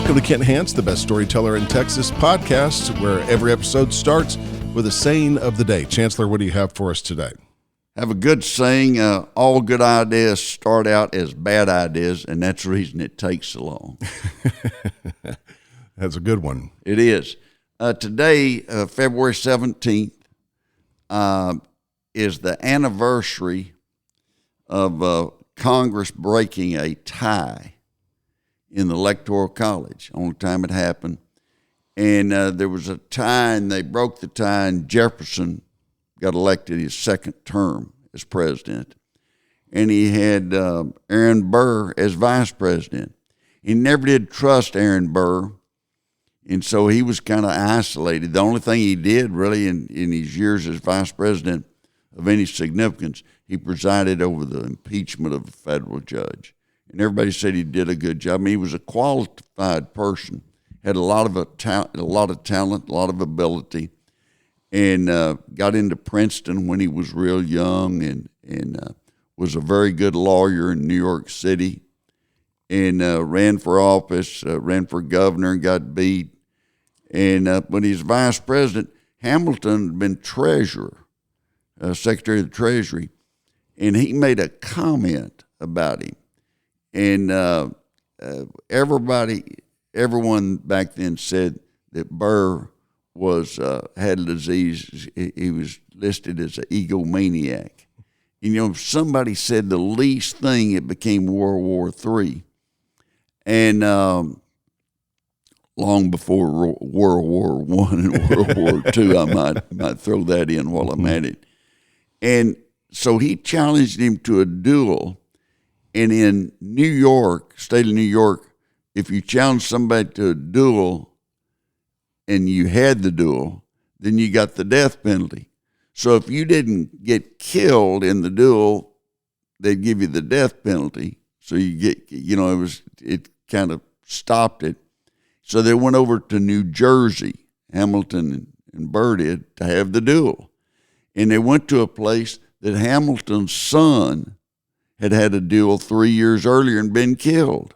Welcome to Hance, the best storyteller in Texas podcast, where every episode starts with a saying of the day. Chancellor, what do you have for us today? Have a good saying. All good ideas start out as bad ideas, and that's the reason it takes so long. That's a good one. It is. Today, February 17th, is the anniversary of Congress breaking a tie in the electoral college. Only time it happened. And there was a tie, and they broke the tie, and Jefferson got elected his second term as president. And he had Aaron Burr as vice president. He never did trust Aaron Burr, and so he was kind of isolated. The only thing he did really in his years as vice president of any significance, he presided over the impeachment of a federal judge. And everybody said he did a good job. I mean, he was a qualified person, had a lot of talent, a lot of ability, and got into Princeton when he was real young, and was a very good lawyer in New York City, and ran for office, ran for governor, and got beat. And when he was vice president, Hamilton had been treasurer, secretary of the Treasury, and he made a comment about him. And everyone back then said that Burr had a disease. He was listed as an egomaniac. You know, somebody said the least thing, it became World War III. And long before World War I and World War II, I might throw that in while I'm at it. And so he challenged him to a duel. And in New York, state of New York, if you challenge somebody to a duel and you had the duel, then you got the death penalty. So if you didn't get killed in the duel, they'd give you the death penalty. So it kind of stopped it. So they went over to New Jersey, Hamilton and Burr did, to have the duel. And they went to a place that Hamilton's son had a duel 3 years earlier and been killed.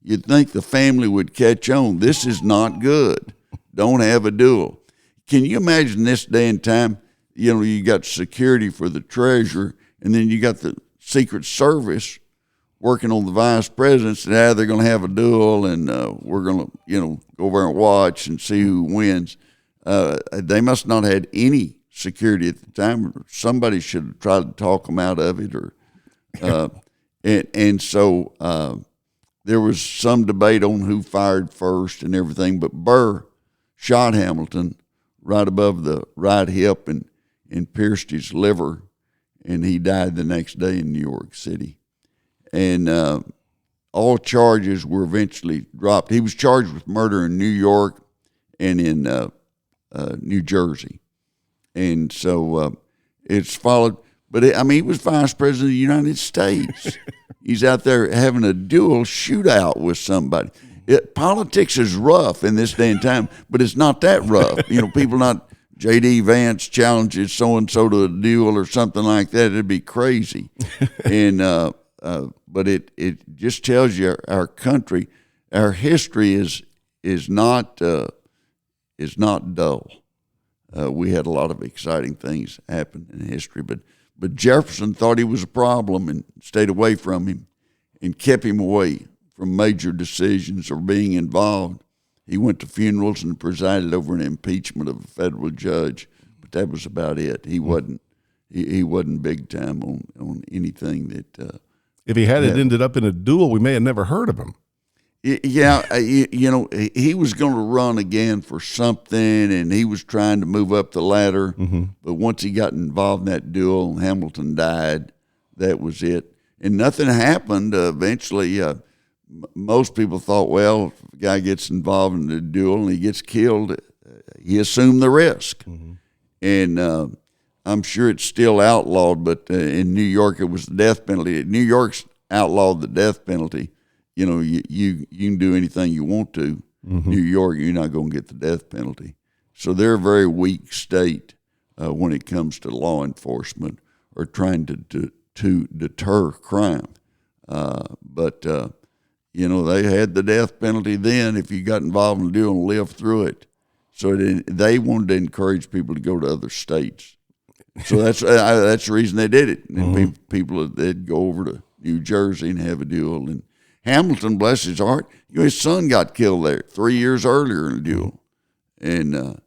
You'd think the family would catch on. This is not good. Don't have a duel. Can you imagine this day and time? You know, you got security for the treasurer, and then you got the Secret Service working on the vice presidents, and they're going to have a duel, and we're going to, go over and watch and see who wins. They must not have had any security at the time. Somebody should have tried to talk them out of it, so there was some debate on who fired first and everything, but Burr shot Hamilton right above the right hip and pierced his liver, and he died the next day in New York City. And all charges were eventually dropped. He was charged with murder in New York and in New Jersey. And so it's followed. But, he was vice president of the United States. He's out there having a dual shootout with somebody. Politics is rough in this day and time, but it's not that rough. People not J.D. Vance challenges so-and-so to a duel or something like that. It'd be crazy. And but it just tells you our country, our history is not dull. We had a lot of exciting things happen in history, but Jefferson thought he was a problem and stayed away from him and kept him away from major decisions or being involved. He went to funerals and presided over an impeachment of a federal judge, but that was about it. He wasn't big time on anything that. If he had ended up in a duel, we may have never heard of him. Yeah, he was going to run again for something, and he was trying to move up the ladder. Mm-hmm. But once he got involved in that duel, Hamilton died. That was it. And nothing happened. Eventually, most people thought, well, if a guy gets involved in a duel and he gets killed, he assumed the risk. Mm-hmm. And I'm sure it's still outlawed, but in New York it was the death penalty. New York's outlawed the death penalty. You can do anything you want to. Mm-hmm. New York, you're not going to get the death penalty. So they're a very weak state when it comes to law enforcement or trying to deter crime. But they had the death penalty then if you got involved in a deal and lived through it. So they wanted to encourage people to go to other states. So that's the reason they did it. And people, they'd go over to New Jersey and have a duel. And Hamilton, bless his heart, his son got killed there 3 years earlier in a duel. And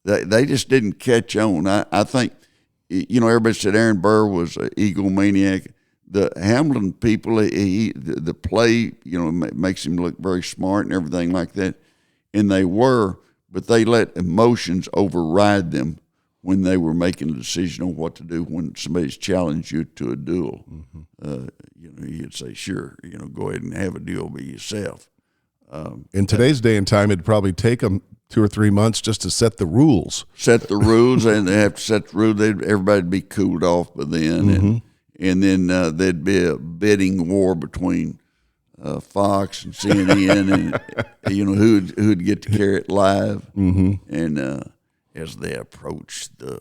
they just didn't catch on. I think, everybody said Aaron Burr was an egomaniac. The Hamilton people, the play, makes him look very smart and everything like that. And they were, but they let emotions override them when they were making a decision on what to do when somebody's challenged you to a duel. You'd say, sure, go ahead and have a duel by yourself. In today's day and time, it'd probably take them 2 or 3 months just to set the rules. And they have to set the rules. Everybody'd be cooled off by then. And then there'd be a bidding war between Fox and CNN and, who'd get to carry it live. And as they approached the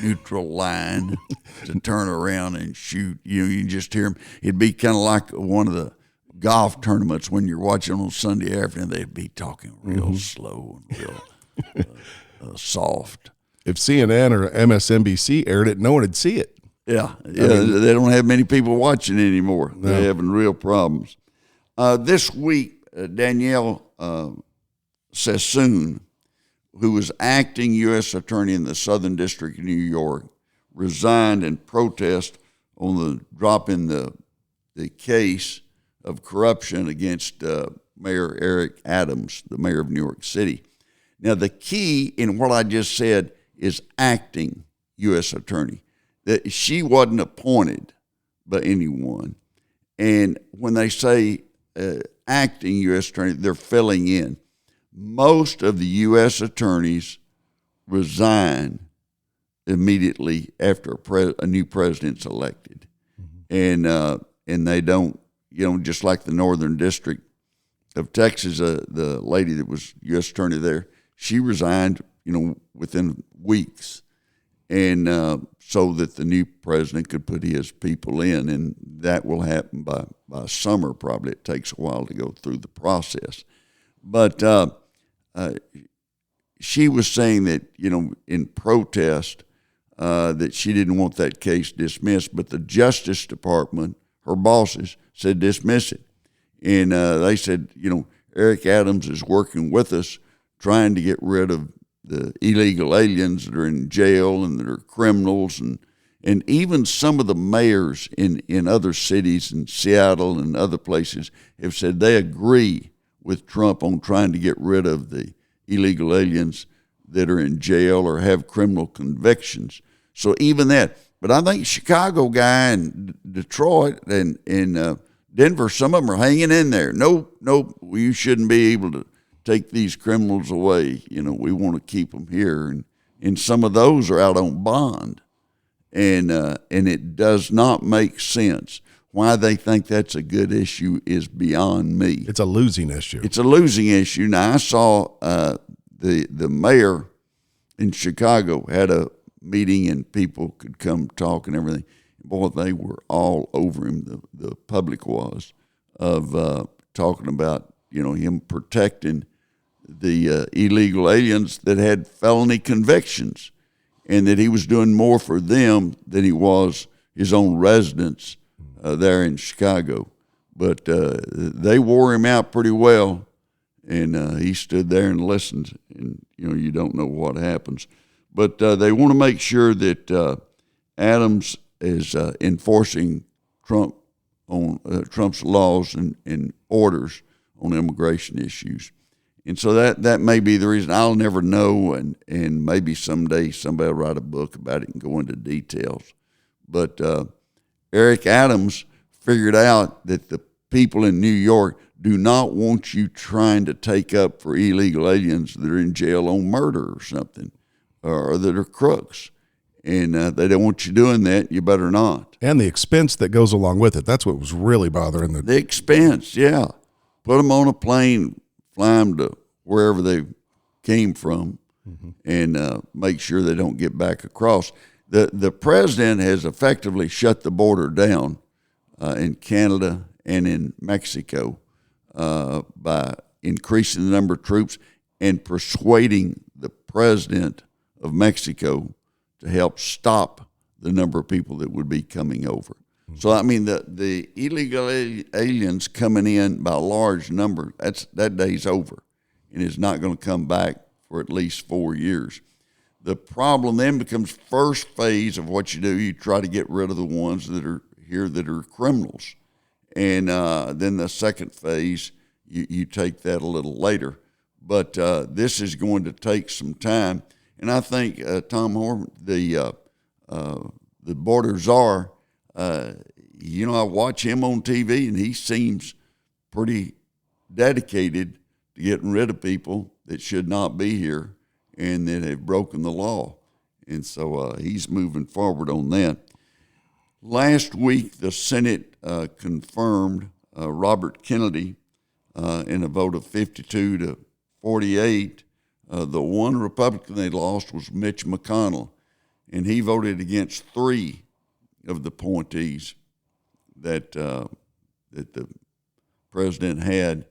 neutral line to turn around and shoot, you just hear them. It'd be kind of like one of the golf tournaments when you're watching on Sunday afternoon. They'd be talking real slow and real soft. If CNN or MSNBC aired it, no one would see it. Yeah, they don't have many people watching anymore. No. They're having real problems. This week, Danielle Sassoon, who was acting U.S. Attorney in the Southern District of New York, resigned in protest on the drop in the case of corruption against Mayor Eric Adams, the mayor of New York City. Now, the key in what I just said is acting U.S. Attorney. That she wasn't appointed by anyone. And when they say acting U.S. attorney, they're filling in. Most of the U.S. attorneys resign immediately after a new president's elected. And they don't, just like the Northern District of Texas, the lady that was U.S. attorney there, she resigned, within weeks. And so that the new president could put his people in, and that will happen by summer probably. It takes a while to go through the process. But she was saying that, in protest, that she didn't want that case dismissed, but the Justice Department, her bosses, said dismiss it. And they said, Eric Adams is working with us trying to get rid of the illegal aliens that are in jail and that are criminals, and even some of the mayors in other cities in Seattle and other places have said they agree with Trump on trying to get rid of the illegal aliens that are in jail or have criminal convictions. So even that. But I think Chicago guy and Detroit and Denver, some of them are hanging in there. No, you shouldn't be able to take these criminals away. We want to keep them here. And some of those are out on bond. And it does not make sense. Why they think that's a good issue is beyond me. It's a losing issue. It's a losing issue. Now, I saw the mayor in Chicago had a meeting and people could come talk and everything. Boy, they were all over him, the public was, of talking about, him protecting the illegal aliens that had felony convictions, and that he was doing more for them than he was his own residents there in Chicago. But they wore him out pretty well, and he stood there and listened, and you don't know what happens. But they want to make sure that Adams is enforcing Trump's laws and orders on immigration issues. And so that may be the reason. I'll never know, and maybe someday somebody will write a book about it and go into details. But Eric Adams figured out that the people in New York do not want you trying to take up for illegal aliens that are in jail on murder or something, or that are crooks. And they don't want you doing that. You better not. And the expense that goes along with it. That's what was really bothering the expense, yeah. Put them on a plane, fly them to wherever they came from, and make sure they don't get back across. The president has effectively shut the border down in Canada and in Mexico by increasing the number of troops and persuading the president of Mexico to help stop the number of people that would be coming over. So, I mean, the illegal aliens coming in by a large number, that day's over, and it's not going to come back for at least 4 years. The problem then becomes first phase of what you do. You try to get rid of the ones that are here that are criminals. And then the second phase, you take that a little later. But this is going to take some time. And I think Tom Horn, the border czar, I watch him on TV, and he seems pretty dedicated to getting rid of people that should not be here and that have broken the law. And so he's moving forward on that. Last week, the Senate confirmed Robert Kennedy in a vote of 52 to 48. The one Republican they lost was Mitch McConnell, and he voted against 3 of the appointees that the president had.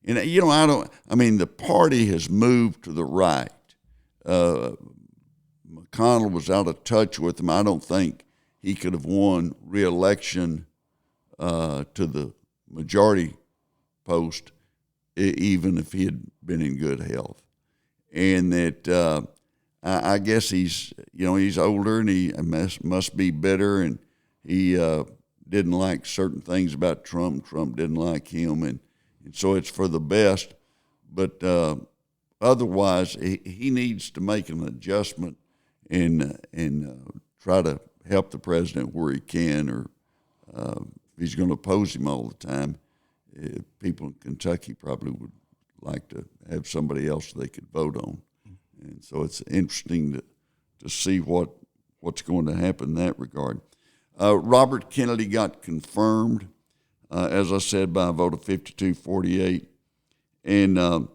And, the party has moved to the right. McConnell was out of touch with him. I don't think he could have won re-election to the majority post even if he had been in good health. And that I guess he's older, and he must be bitter, and he didn't like certain things about Trump. Trump didn't like him, and so it's for the best. But otherwise, he needs to make an adjustment and try to help the president where he can, or if he's going to oppose him all the time, people in Kentucky probably would like to have somebody else they could vote on. And so it's interesting to see what's going to happen in that regard. Robert Kennedy got confirmed, as I said, by a vote of 52-48. And,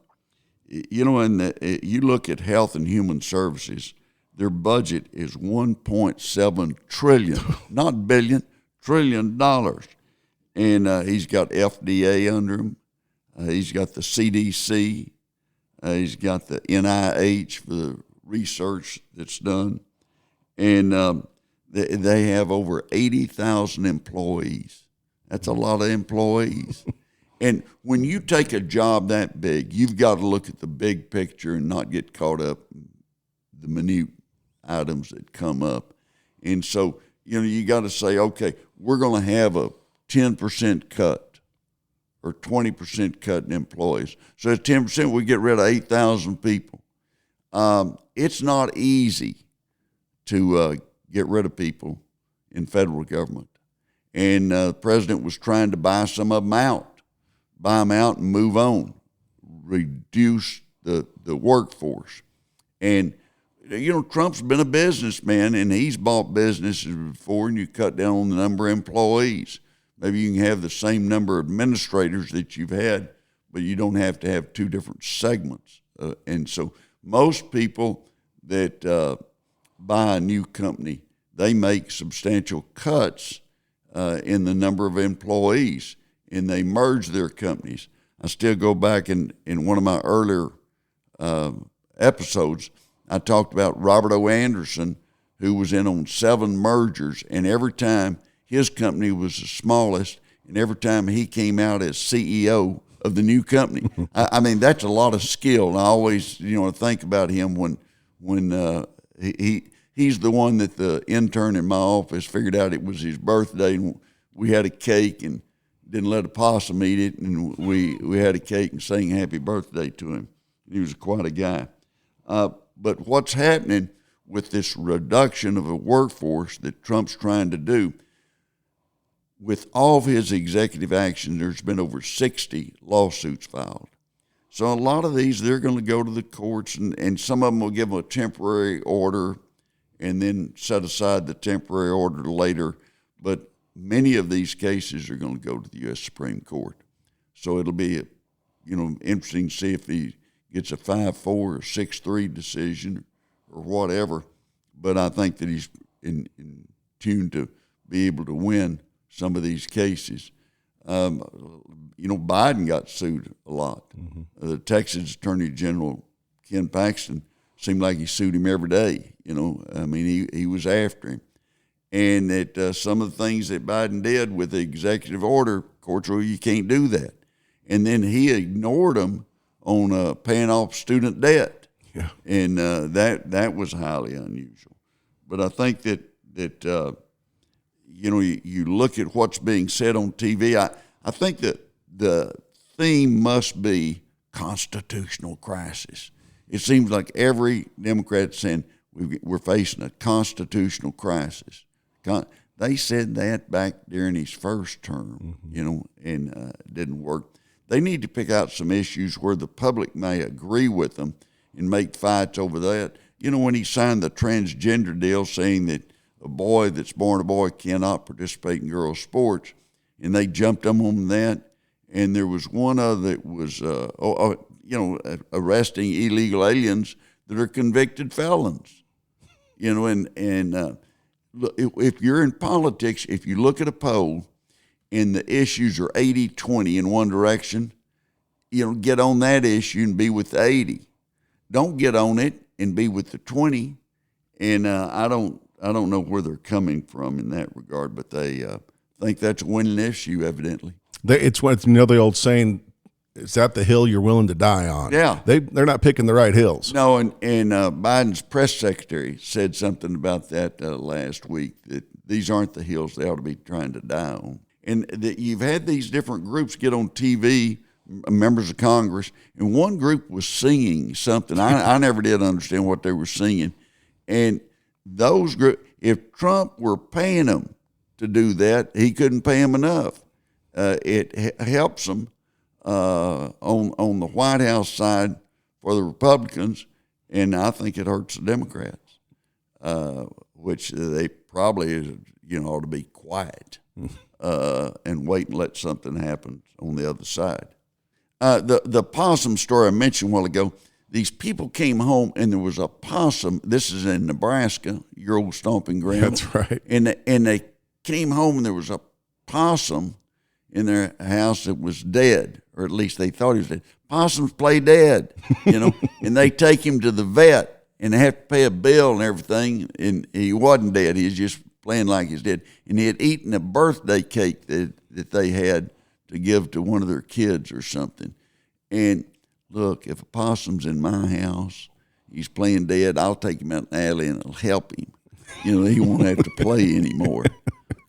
you look at Health and Human Services, their budget is $1.7 trillion, not billion, $1 trillion. And he's got FDA under him. He's got the CDC. He's got the NIH for the research that's done. And they have over 80,000 employees. That's a lot of employees. And when you take a job that big, you've got to look at the big picture and not get caught up in the minute items that come up. And so, you got to say, okay, we're going to have a 10% cut or 20% cut in employees. So at 10%, we get rid of 8,000 people. It's not easy to get rid of people in federal government. And the president was trying to buy some of them out. Buy them out and move on, reduce the workforce. And, Trump's been a businessman, and he's bought businesses before, and you cut down on the number of employees. Maybe you can have the same number of administrators that you've had, but you don't have to have 2 different segments. And so most people that buy a new company, they make substantial cuts in the number of employees, and they merge their companies. I still go back in one of my earlier episodes, I talked about Robert O. Anderson, who was in on 7 mergers, and every time his company was the smallest, and every time he came out as CEO of the new company. I mean, that's a lot of skill, and I always think about him when he's the one that the intern in my office figured out it was his birthday, and we had a cake and didn't let a possum eat it, and we had a cake and sang happy birthday to him. He was quite a guy. But what's happening with this reduction of a workforce that Trump's trying to do, with all of his executive action, there's been over 60 lawsuits filed. So a lot of these, they're going to go to the courts, and some of them will give them a temporary order and then set aside the temporary order later. But many of these cases are going to go to the U.S. Supreme Court. So it'll be, interesting to see if he gets a 5-4 or 6-3 decision or whatever. But I think that he's in tune to be able to win some of these cases. Biden got sued a lot. The Texas Attorney General, Ken Paxton, seemed like he sued him every day. He was after him. And that some of the things that Biden did with the executive order, courts rule you can't do that. And then he ignored them on paying off student debt. Yeah. And that was highly unusual. But I think that you look at what's being said on TV. I think that the theme must be constitutional crisis. It seems like every Democrat is saying we're facing a constitutional crisis. They said that back during his first term, and it didn't work. They need to pick out some issues where the public may agree with them and make fights over that. When he signed the transgender deal saying that a boy that's born a boy cannot participate in girls' sports, and they jumped him on that. And there was one other that was, arresting illegal aliens that are convicted felons. If you're in politics, if you look at a poll and the issues are 80-20 in one direction, get on that issue and be with the 80. Don't get on it and be with the 20. And I don't know where they're coming from in that regard, but they think that's a winning issue, evidently. It's the old saying, it's at the hill you're willing to die on. Yeah. They're not picking the right hills. No, and Biden's press secretary said something about that last week, that these aren't the hills they ought to be trying to die on. And that you've had these different groups get on TV, members of Congress, and one group was singing something. I never did understand what they were singing. And those groups, if Trump were paying them to do that, he couldn't pay them enough. It helps them on the White House side for the Republicans, and I think it hurts the Democrats, which they probably ought to be quiet and wait and let something happen on the other side. The possum story I mentioned a while ago, these people came home and there was a possum. This is in Nebraska, your old stomping ground. That's right. And they came home and there was a possum in their house that was dead, or at least they thought he was dead. Possums play dead, and they take him to the vet and they have to pay a bill and everything. And he wasn't dead; he was just playing like he's dead. And he had eaten a birthday cake that they had to give to one of their kids or something. And look, if a possum's in my house, he's playing dead, I'll take him out in the alley and it'll help him. He won't have to play anymore.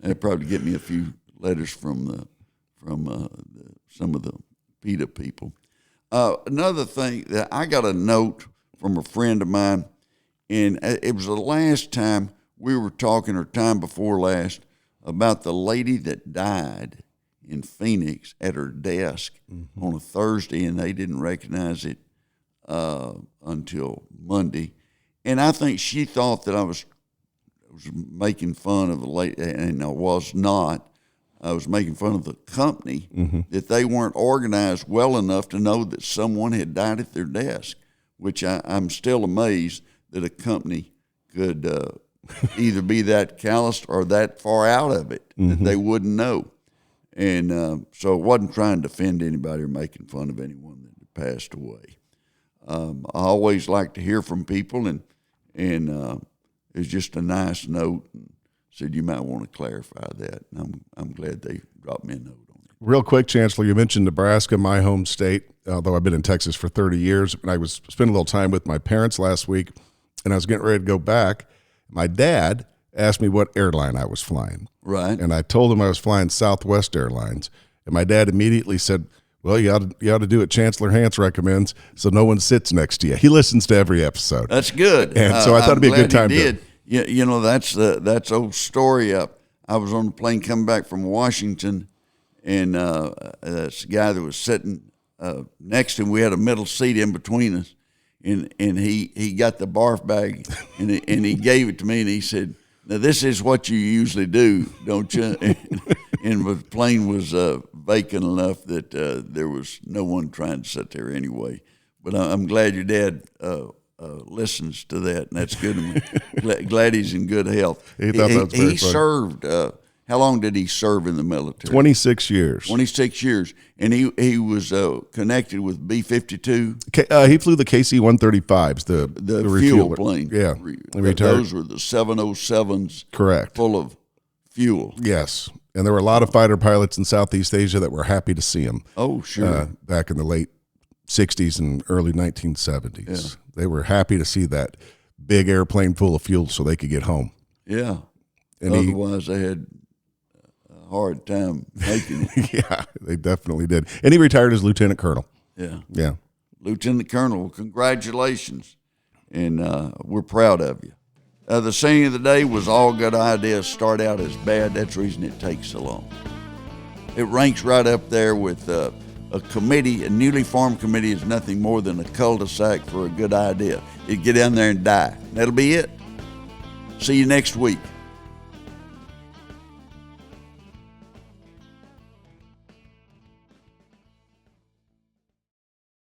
That'll probably get me a few letters from some of the PETA people. Another thing, that I got a note from a friend of mine, and it was the last time we were talking, or time before last, about the lady that died in Phoenix at her desk on a Thursday, and they didn't recognize it until Monday. And I think she thought that I was making fun of the lady, and I was not. I was making fun of the company, that they weren't organized well enough to know that someone had died at their desk, which I'm still amazed that a company could either be that calloused or that far out of it that they wouldn't know. And so it wasn't trying to defend anybody or making fun of anyone that had passed away. I always like to hear from people, and it was just a nice note. And said you might want to clarify that. And I'm glad they dropped me a note on it. Real quick, Chancellor, you mentioned Nebraska, my home state, although I've been in Texas for 30 years. And I was spending a little time with my parents last week, and I was getting ready to go back. My dad asked me what airline I was flying. Right. And I told him I was flying Southwest Airlines. And my dad immediately said, well, you ought to do what Chancellor Hance recommends so no one sits next to you. He listens to every episode. That's good. And so I thought it'd be a good time to. That's old story. I was on the plane coming back from Washington, and this guy that was sitting next to him, we had a middle seat in between us, and he got the barf bag, and he gave it to me, and he said, now this is what you usually do, don't you? And the plane was vacant enough that there was no one trying to sit there anyway. But I'm glad your dad listens to that, and that's good. Glad he's in good health. He thought that was very funny. Served. How long did he serve in the military? 26 years. 26 years. And he was connected with B-52? He flew the KC-135s, the fuel refueler. plane. Yeah. Those were the 707s. Correct. Full of fuel. Yes. And there were a lot of fighter pilots in Southeast Asia that were happy to see him. Oh, sure. Back in the late 60s and early 1970s. Yeah. They were happy to see that big airplane full of fuel so they could get home. Yeah. And otherwise, they had a hard time making it. Yeah, they definitely did. And he retired as lieutenant colonel. Yeah. Yeah. Lieutenant Colonel, congratulations. And we're proud of you. The saying of the day was all good ideas start out as bad. That's the reason it takes so long. It ranks right up there with a committee. A newly formed committee is nothing more than a cul-de-sac for a good idea. It'd get down there and die. That'll be it. See you next week.